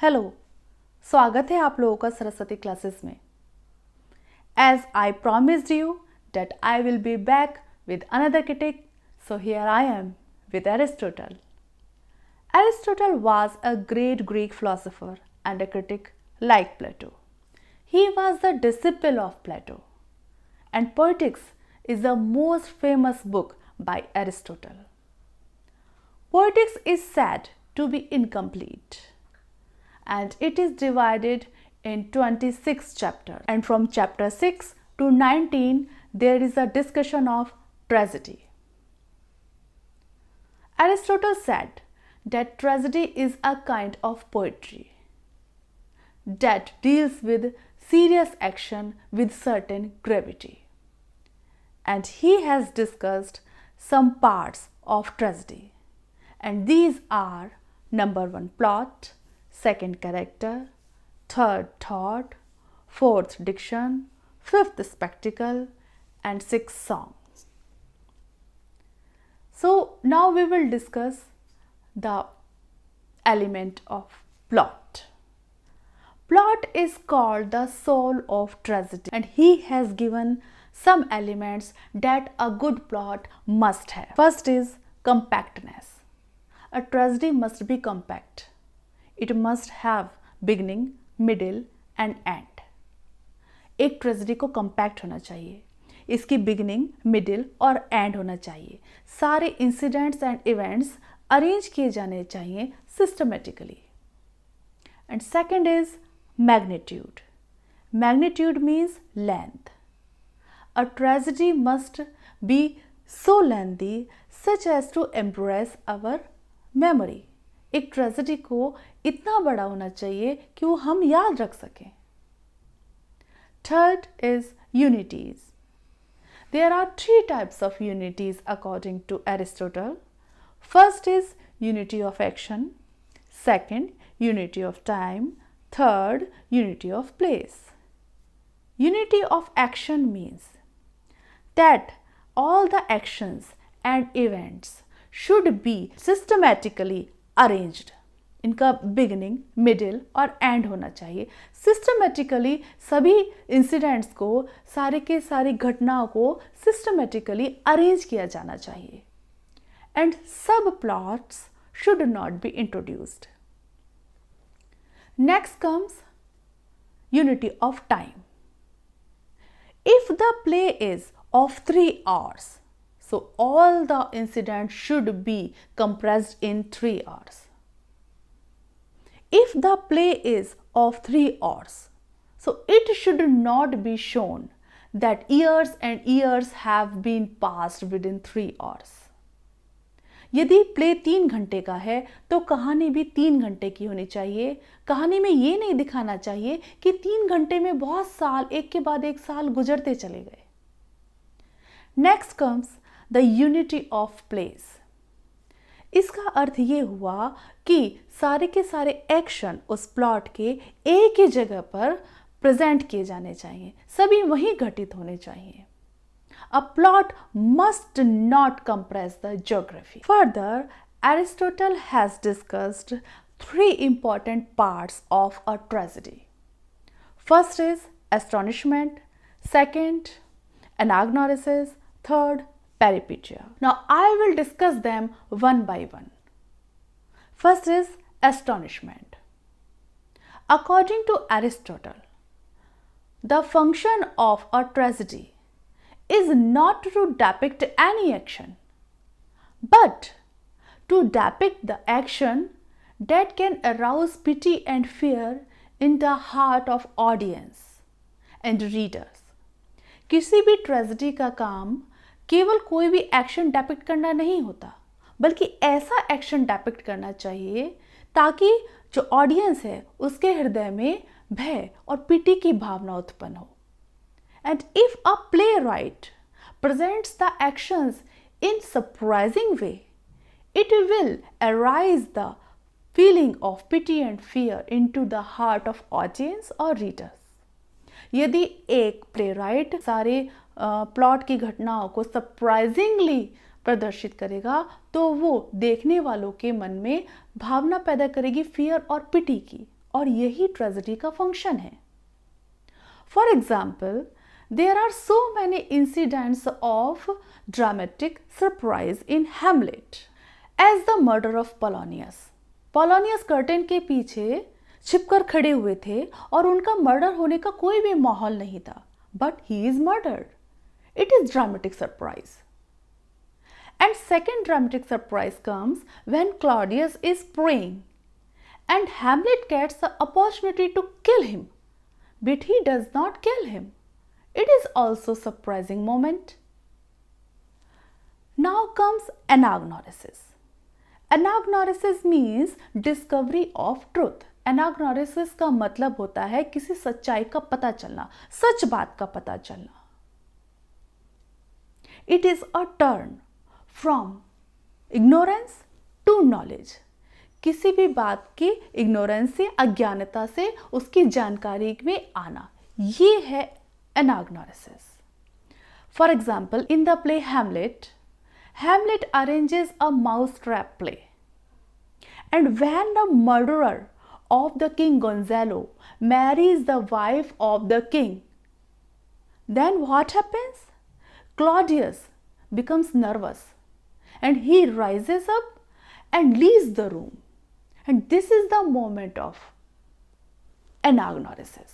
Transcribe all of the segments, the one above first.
Hello, स्वागत है आप लोगों का सरस्वती क्लासेस में। As I promised you that I will be back with another critic, so here I am with Aristotle. Aristotle was a great Greek philosopher and a critic like Plato. He was the disciple of Plato, and Poetics is the most famous book by Aristotle. Poetics is said to be incomplete, and it is divided in 26 chapters, and from chapter 6 to 19 there is a discussion of tragedy. Aristotle said that tragedy is a kind of poetry that deals with serious action with certain gravity, and he has discussed some parts of tragedy, and these are: number 1, plot; second, character; third, thought; fourth, diction; fifth, spectacle; and sixth, song. So now we will discuss the element of plot. Plot is called the soul of tragedy, and he has given some elements that a good plot must have. First is compactness. A tragedy must be compact. It must have beginning, middle and end. एक tragedy को compact होना चाहिए, इसकी beginning, middle और and होना चाहिए। सारे incidents and events arrange किए जाने चाहिए systematically. And second is magnitude. Magnitude means length. A tragedy must be so lengthy such as to impress our memory. एक ट्रेजेडी को इतना बड़ा होना चाहिए कि वो हम याद रख सकें. Third is unities. There are 3 types of unities according to Aristotle. First is unity of action, second, unity of time, third, unity of place. Unity of action means that all the actions and events should be systematically arranged. इनका beginning, middle और and होना चाहिए. Systematically सभी incidents को, सारे के सारी घटनाओं को सिस्टमेटिकली अरेंज किया जाना चाहिए. एंड सब plots should not be introduced. Next comes unity of time. If the play is of 3 hours, so all the incidents should be compressed in 3 hours. If the play is of 3 hours, so it should not be shown that years and years have been passed within 3 hours. यदि play 3 घंटे का है तो कहानी भी 3 घंटे की होनी चाहिए. कहानी में ये नहीं दिखाना चाहिए कि 3 घंटे में बहुत साल, एक के बाद एक साल गुजरते चले गए. Next comes the unity of place. इसका अर्थ ये हुआ कि सारे के सारे एक्शन उस प्लॉट के एक ही जगह पर प्रेजेंट किए जाने चाहिए, सभी वहीं घटित होने चाहिए. A plot must not compress the geography. Further, Aristotle has discussed 3 important parts of a tragedy. First is astonishment, second, anagnorisis, third, Peripeteia. Now I will discuss them one by one. First is astonishment. According to Aristotle, the function of a tragedy is not to depict any action, but to depict the action that can arouse pity and fear in the heart of audience and readers. किसी भी tragedy का काम केवल कोई भी action depict करना नहीं होता, बल्कि ऐसा एक्शन डेपिक्ट करना चाहिए ताकि जो ऑडियंस है उसके हृदय में भय और पिटी की भावना उत्पन्न हो. And if a playwright presents the actions in surprising way, it will arise the feeling of pity and fear into the heart of audience और रीडर्स. यदि एक प्ले राइट सारे प्लॉट की घटनाओं को सरप्राइजिंगली प्रदर्शित करेगा तो वो देखने वालों के मन में भावना पैदा करेगी फियर और पिटी की, और यही ट्रेजेडी का फंक्शन है। For example, there are so many incidents of dramatic surprise in Hamlet as the murder of Polonius. Polonius curtain के पीछे छिपकर खड़े हुए थे और उनका मर्डर होने का कोई भी माहौल नहीं था, but he is murdered. It is dramatic surprise. And second dramatic surprise comes when Claudius is praying and Hamlet gets the opportunity to kill him, but he does not kill him. It is also a surprising moment. Now comes anagnorisis. Anagnorisis means discovery of truth. Anagnorisis का मतलब होता है किसी सच्चाई का पता चलना, सच बात का पता चलना. It is a turn from ignorance to knowledge. किसी भी बात की इग्नोरेंस से, अज्ञानता से उसकी जानकारी में आना, ये है anagnorisis. For example, in the play Hamlet, Hamlet arranges a mousetrap play. And when the murderer of the king Gonzalo marries the wife of the king, then what happens? Claudius becomes nervous and he rises up and leaves the room. And this is the moment of anagnorisis.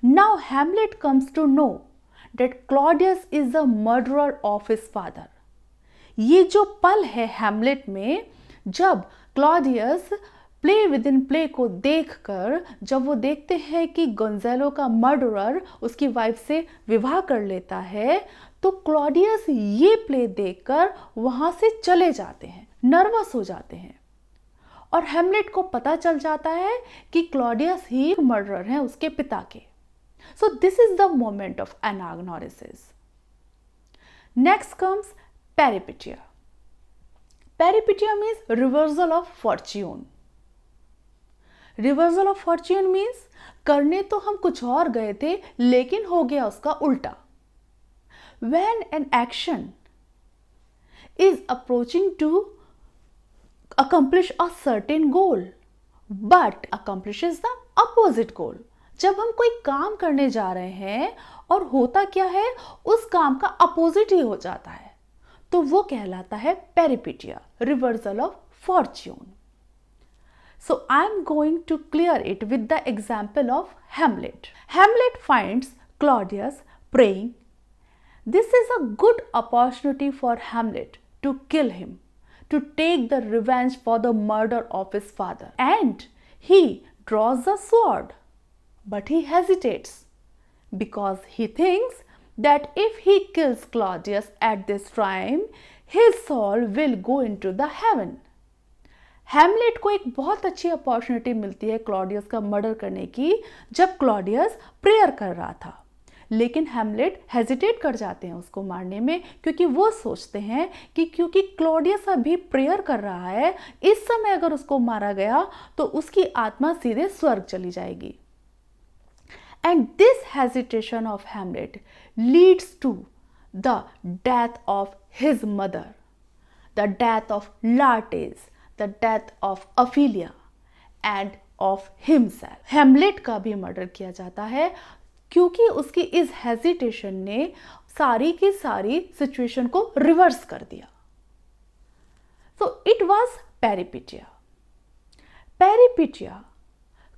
Now Hamlet comes to know that Claudius is the murderer of his father. ये जो पल है Hamlet में, जब Claudius play with in play को देखकर जब वो देखते हैं कि गोंजालो का मर्डरर उसकी वाइफ से विवाह कर लेता है, तो क्लॉडियस ये प्ले देखकर वहां से चले जाते हैं, नर्वस हो जाते हैं और हैमलेट को पता चल जाता है कि क्लॉडियस ही मर्डरर हैं उसके पिता के. So this is the moment of anagnorisis. Next comes peripeteia. Peripeteia means reversal of fortune. Reversal of fortune means करने तो हम कुछ और गए थे लेकिन हो गया उसका उल्टा. When an action is approaching to accomplish a certain goal but accomplishes the opposite goal. जब हम कोई काम करने जा रहे हैं और होता क्या है, उस काम का अपोजिट ही हो जाता है, तो वो कहलाता है peripeteia, reversal of fortune. So I am going to clear it with the example of Hamlet. Hamlet finds Claudius praying. This is a good opportunity for Hamlet to kill him, to take the revenge for the murder of his father. And he draws the sword. But he hesitates because he thinks that if he kills Claudius at this time, his soul will go into the heaven. Hamlet को एक बहुत अच्छी opportunity मिलती है Claudius का murder करने की, जब क्लॉडियस प्रेयर कर रहा था, लेकिन हैमलेट हेजिटेट कर जाते हैं उसको मारने में, क्योंकि वो सोचते हैं कि क्योंकि क्लॉडियस अभी प्रेयर कर रहा है, इस समय अगर उसको मारा गया तो उसकी आत्मा सीधे स्वर्ग चली जाएगी. And this hesitation of Hamlet leads to the death of his mother, the death of Laertes, the death of Ophelia and of himself. Hamlet का भी मर्डर किया जाता है क्योंकि उसकी इस हेजिटेशन ने सारी की सारी सिचुएशन को रिवर्स कर दिया. So it was peripeteia. Peripeteia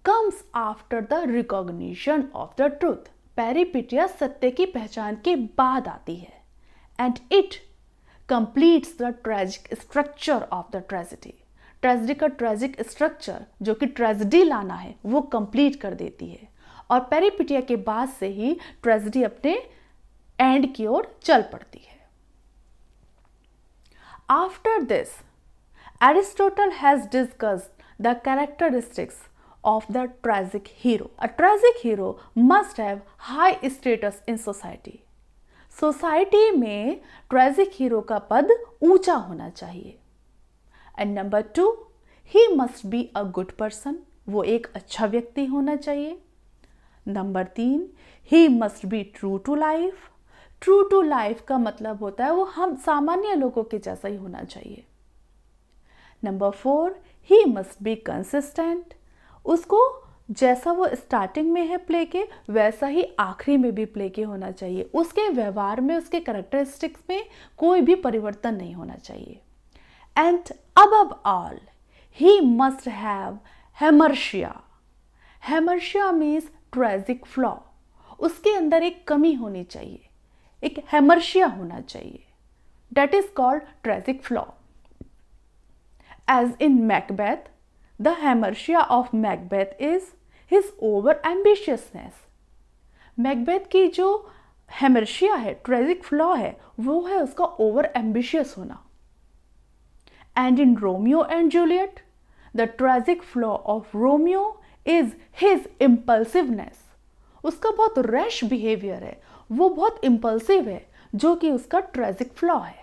comes after the recognition of the truth. Peripeteia सत्य की पहचान के बाद आती है and it completes the tragic structure of the tragedy. Tragedy का ट्रेजिक स्ट्रक्चर जो कि ट्रेजेडी लाना है वो कंप्लीट कर देती है और पेरिपेटिया के बाद से ही ट्रेजेडी अपने एंड की ओर चल पड़ती है. After this, Aristotle has discussed the characteristics of the tragic hero. A tragic hero must have high status in society. Society में ट्रेजिक हीरो का पद ऊंचा होना चाहिए. And number 2, he must be a good person. वो एक अच्छा व्यक्ति होना चाहिए. Number 3, he must be true to life. True to life का मतलब होता है वो हम सामान्य लोगों के जैसा ही होना चाहिए. Number 4, he must be consistent. उसको जैसा वो स्टार्टिंग में है प्ले के, वैसा ही आखिरी में भी प्ले के होना चाहिए। उसके व्यवहार में, उसके कैरेक्टरिस्टिक्स में कोई भी परिवर्तन नहीं होना चाहिए। And above all, he must have Hamartia. Hamartia means tragic flaw. उसके अंदर एक कमी होनी चाहिए, एक Hamartia होना चाहिए। That is called tragic flaw. As in Macbeth, the Hamartia of Macbeth is his over ambitiousness. Macbeth की जो Hamartia है, tragic flaw है, वो है उसका over ambitious होना। And in Romeo and Juliet, the tragic flaw of Romeo is his impulsiveness. उसका बहुत रैश बिहेवियर है, वो बहुत इम्पल्सिव है, जो कि उसका ट्रेजिक फ्लॉ है।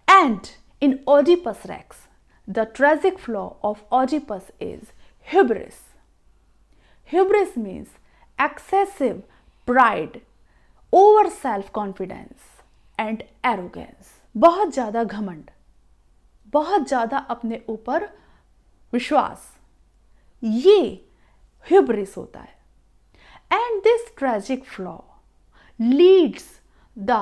And in Oedipus Rex, the tragic flaw of Oedipus is hubris. Hubris means excessive pride, over self-confidence and arrogance. बहुत ज़्यादा घमंड, बहुत ज़्यादा अपने ऊपर विश्वास, ये hubris होता है। And this tragic flaw leads the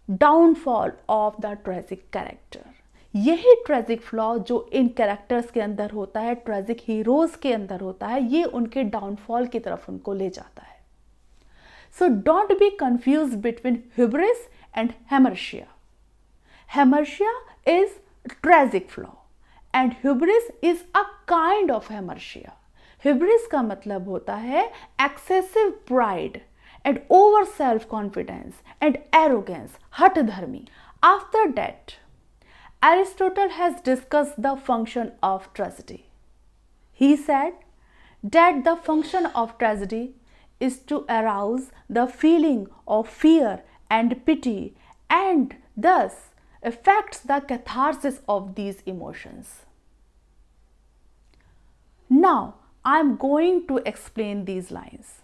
downfall of the tragic character. यही ट्रेजिक फ्लॉ जो इन कैरेक्टर्स के अंदर होता है, ट्रेजिक हीरोज के अंदर होता है, ये उनके डाउनफॉल की तरफ उनको ले जाता है। So don't be confuse between hubris and Hamartia. Hamartia is tragic flaw and hubris is a kind of Hamartia. Hubris का मतलब होता है excessive pride and over self-confidence and arrogance, हठ धर्मी। After that, Aristotle has discussed the function of tragedy. He said that the function of tragedy is to arouse the feeling of fear and pity and thus affects the catharsis of these emotions. Now, I am going to explain these lines.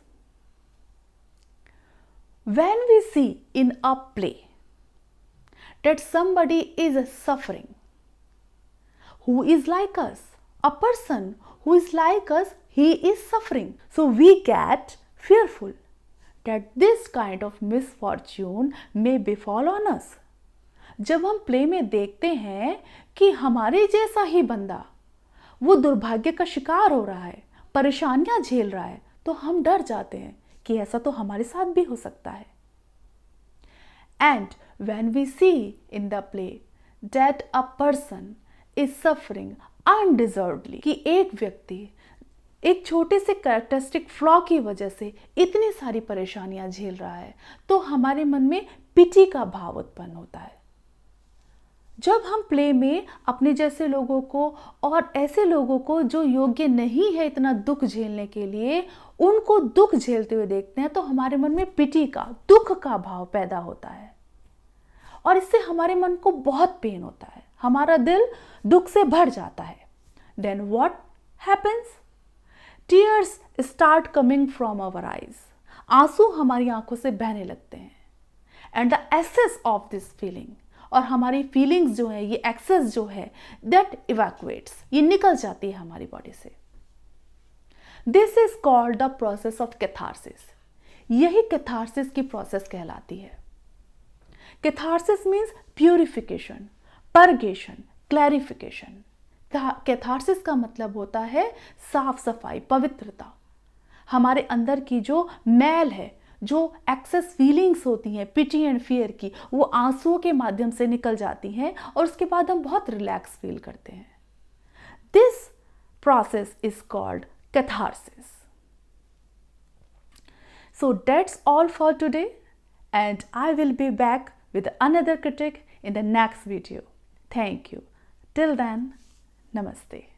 When we see in a play that somebody is suffering, who is like us, a person who is like us, he is suffering. So we get fearful that this kind of misfortune may befall on us. जब हम play में देखते हैं कि हमारे जैसा ही बंदा वो दुर्भाग्य का शिकार हो रहा है, परेशानियां झेल रहा है, तो हम डर जाते हैं कि ऐसा तो हमारे साथ भी हो सकता है। And when we see in the play that a person is suffering undeservedly, कि एक व्यक्ति एक छोटे से कैरेक्टरिस्टिक फ्लॉ की वजह से इतनी सारी परेशानियां झेल रहा है, तो हमारे मन में पिटी का भाव उत्पन्न होता है। जब हम प्ले में अपने जैसे लोगों को और ऐसे लोगों को जो योग्य नहीं है इतना दुख झेलने के लिए, उनको दुख झेलते हुए देखते हैं, तो हमारे मन में पिटी का, दुख का भाव पैदा होता है और इससे हमारे मन को बहुत पेन होता है, हमारा दिल दुख से भर जाता है। Then what happens? Tears start coming from our eyes. आंसू हमारी आंखों से बहने लगते हैं। एंड द एसेस ऑफ दिस फीलिंग, और हमारी फीलिंग्स जो है, ये एक्सेस जो है, दैट इवैक्यूएट्स, ये निकल जाती है हमारी बॉडी से। This is called the process of catharsis. यही कैथारसिस की प्रोसेस कहलाती है। Catharsis means purification, purgation, clarification. Catharsis का मतलब होता है साफ सफाई, पवित्रता। हमारे अंदर की जो मैल है, जो एक्सेस फीलिंग्स होती हैं पिटी एंड फियर की, वो आंसुओं के माध्यम से निकल जाती हैं और उसके बाद हम बहुत रिलैक्स फील करते हैं। This process is called catharsis. So that's all for today and I will be back with another critic in the next video. Thank you. Till then, namaste.